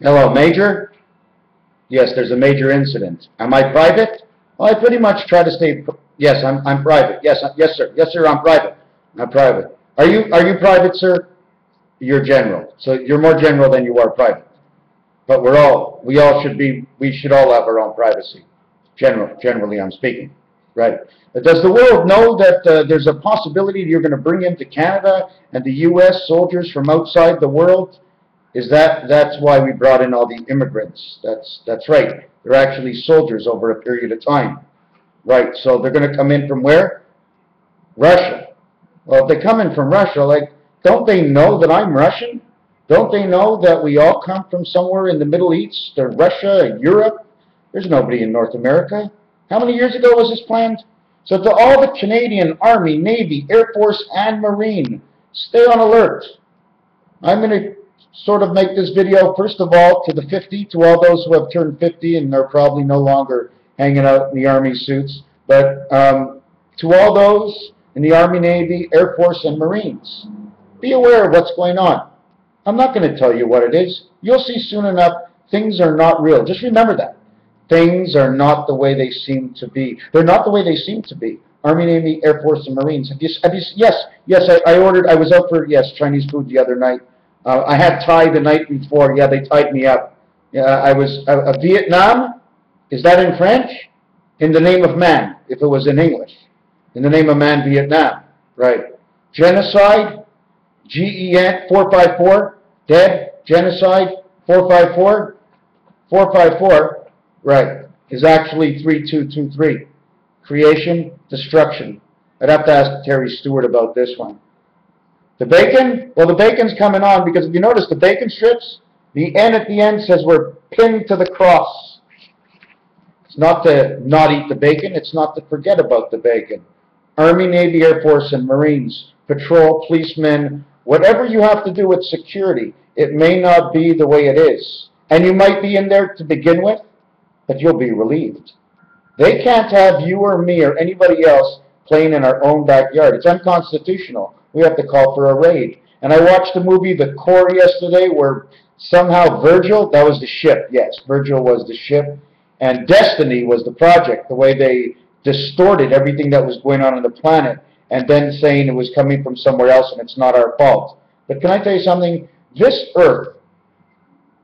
Hello, Major? Yes, there's a major incident. Am I private? Well, I pretty much try to stay. Yes, I'm private. Yes, yes, sir. Yes, sir. I'm private. I'm private. Are you private, sir? You're general. So you're more general than you are private. But we all should be. We should all have our own privacy. Generally, I'm speaking. Right. But does the world know that there's a possibility you're going to bring into Canada and the U.S. soldiers from outside the world? That's why we brought in all the immigrants. That's right. They're actually soldiers over a period of time. Right. So they're going to come in from where? Russia. Well, if they come in from Russia, like, don't they know that I'm Russian? Don't they know that we all come from somewhere in the Middle East or Russia, Europe? There's nobody in North America. How many years ago was this planned? So to all the Canadian Army, Navy, Air Force, and Marine, stay on alert. I'm going to sort of make this video, first of all, to the 50, to all those who have turned 50 and are probably no longer hanging out in the Army suits, but to all those in the Army, Navy, Air Force, and Marines, be aware of what's going on. I'm not going to tell you what it is. You'll see soon enough things are not real. Just remember that. Things are not the way they seem to be. They're not the way they seem to be. Army, Navy, Air Force, and Marines. Yes, I ordered, I was out for, Chinese food the other night. I had Thai the night before. Yeah, they tied me up. I was, Vietnam, is that in French? In the name of man, if it was in English. In the name of man, Vietnam. Right. Genocide, GEN 454, dead, genocide, 454. 454, right, is actually 3223. Creation, destruction. I'd have to ask Terry Stewart about this one. The bacon? Well, the bacon's coming on because if you notice the bacon strips, the N at the end says we're pinned to the cross. It's not to not eat the bacon. It's not to forget about the bacon. Army, Navy, Air Force, and Marines, patrol, policemen, whatever you have to do with security, it may not be the way it is. And you might be in there to begin with, but you'll be relieved. They can't have you or me or anybody else playing in our own backyard. It's unconstitutional. We have to call for a raid. And I watched the movie The Core yesterday where somehow Virgil, that was the ship, yes, Virgil was the ship, and Destiny was the project, the way they distorted everything that was going on the planet and then saying it was coming from somewhere else and it's not our fault. But can I tell you something? This Earth,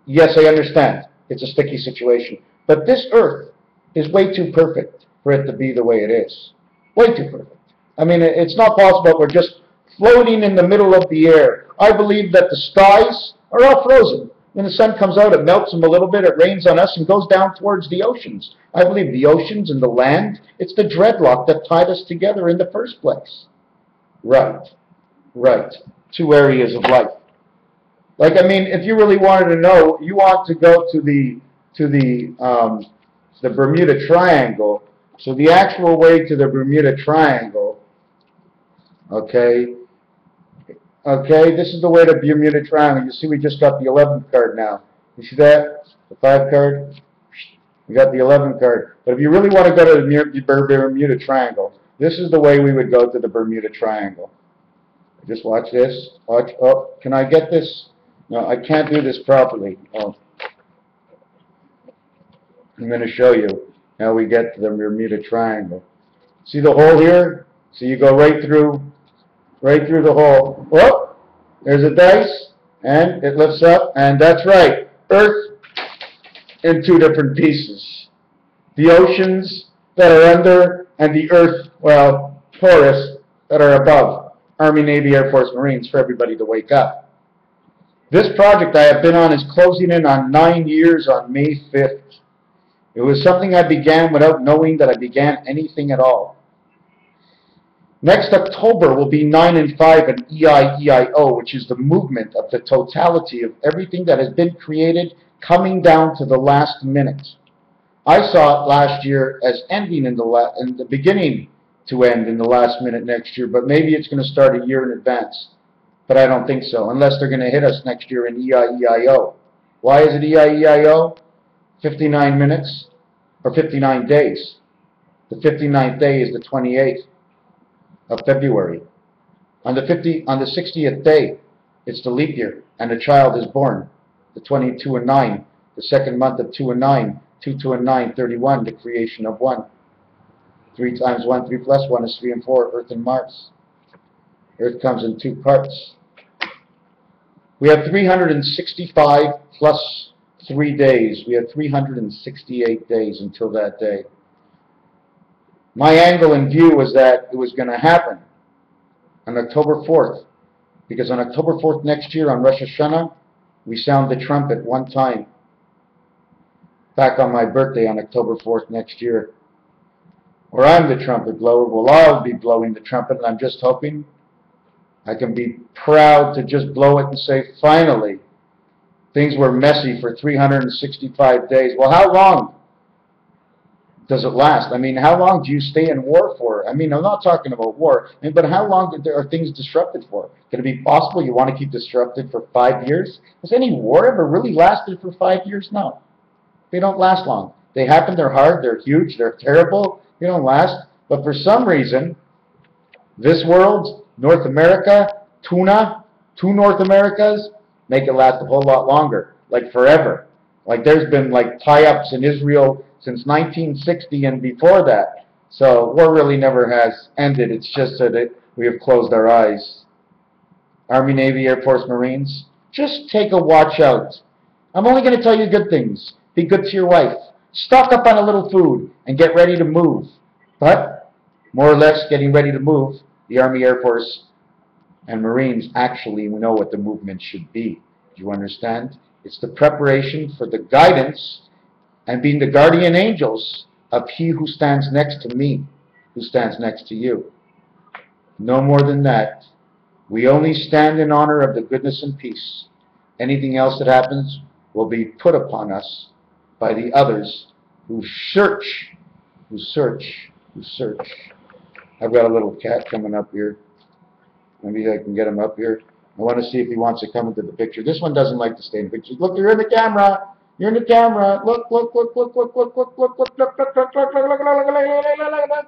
yes, I understand, it's a sticky situation, but this Earth is way too perfect for it to be the way it is. Way too perfect. I mean, it's not possible. We're just floating in the middle of the air. I believe that the skies are all frozen. When the sun comes out, it melts them a little bit, it rains on us and goes down towards the oceans. I believe the oceans and the land, it's the dreadlock that tied us together in the first place. Right. Right. Two areas of life. Like, I mean, if you really wanted to know, you want to go to the Bermuda Triangle. So the actual way to the Bermuda Triangle, okay, this is the way to Bermuda Triangle. You see we just got the 11th card now. You see that? The 5 card? We got the 11th card. But if you really want to go to the Bermuda Triangle, this is the way we would go to the Bermuda Triangle. Just watch this. Watch. Oh, can I get this? No, I can't do this properly. Oh. I'm going to show you how we get to the Bermuda Triangle. See the hole here? So you go right through the hole. Oh, there's a dice, and it lifts up, and that's right. Earth in 2 different pieces. The oceans that are under, and the Earth, well, porous, that are above. Army, Navy, Air Force, Marines, for everybody to wake up. This project I have been on is closing in on 9 years on May 5th. It was something I began without knowing that I began anything at all. Next October will be 9 and 5 in EIEIO, which is the movement of the totality of everything that has been created coming down to the last minute. I saw it last year as ending in the beginning to end in the last minute next year, but maybe it's going to start a year in advance. But I don't think so, unless they're going to hit us next year in EIEIO. Why is it EIEIO? 59 minutes, or 59 days. The 59th day is the 28th of February. On the 60th day, it's the leap year, and a child is born. the 22 and 9, the second month of 2 and 9, 2, 2 and 9, 31, the creation of 1. 3 times 1, 3 plus 1 is 3 and 4, Earth and Mars. Earth comes in 2 parts. We have 365 plus 3 days. We have 368 days until that day. My angle and view was that it was going to happen on October 4th, because on October 4th next year, on Rosh Hashanah, we sound the trumpet one time. Back on my birthday on October 4th next year, or I'm the trumpet blower. Well, I'll be blowing the trumpet, and I'm just hoping I can be proud to just blow it and say, finally, things were messy for 365 days. Well, how long does it last? I mean, how long do you stay in war for? I mean, I'm not talking about war, but how long are things disrupted for? Can it be possible you want to keep disrupted for 5 years? Has any war ever really lasted for 5 years? No. They don't last long. They happen, they're hard, they're huge, they're terrible. They don't last. But for some reason, this world, North America, tuna, 2 North Americas, make it last a whole lot longer, like forever. Like there's been like tie-ups in Israel since 1960 and before that. So war really never has ended. It's just that we have closed our eyes. Army, Navy, Air Force, Marines, just take a watch out. I'm only going to tell you good things. Be good to your wife. Stock up on a little food and get ready to move. But more or less getting ready to move, the Army, Air Force, and Marines actually know what the movement should be. Do you understand? It's the preparation for the guidance and being the guardian angels of He who stands next to me, who stands next to you. No more than that. We only stand in honor of the goodness and peace. Anything else that happens will be put upon us by the others who search, who search, who search. I've got a little cat coming up here. Maybe I can get him up here. I want to see if he wants to come into the picture. This one doesn't like to stay in pictures. Look, you're in the camera. You're in the camera. Look, look, look, look, look, look, look, look, look, look, look, look, look, look, look, look.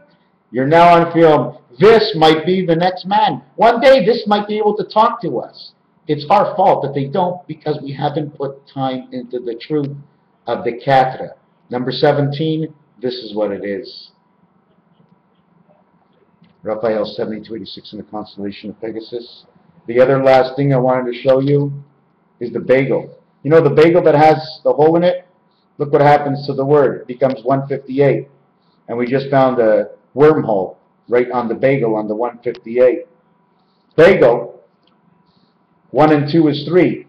You're now on film. This might be the next man. One day this might be able to talk to us. It's our fault that they don't, because we haven't put time into the truth of the Katra. Number 17, this is what it is. Raphael 7286 in the constellation of Pegasus. The other last thing I wanted to show you is the bagel. You know the bagel that has the hole in it? Look what happens to the word. It becomes 158. And we just found a wormhole right on the bagel on the 158. Bagel, 1 and 2 is 3.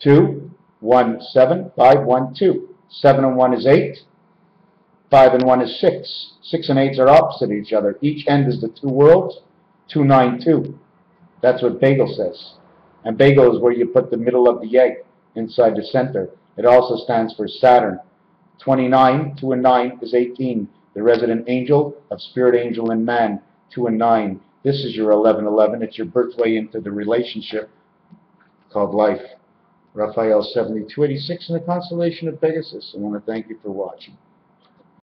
2, 1, 7, 5, 1, 2. 7 and 1 is 8. 5 and 1 is 6. 6 and 8 are opposite each other. Each end is the 2 worlds. 2, 9, 2. That's what bagel says. And bagel is where you put the middle of the egg inside the center. It also stands for Saturn. 29, 2 and 9 is 18. The resident angel of spirit, angel, and man. 2 and 9. This is your 1111. It's your birthway into the relationship called life. Raphael 7286 in the constellation of Pegasus. I want to thank you for watching.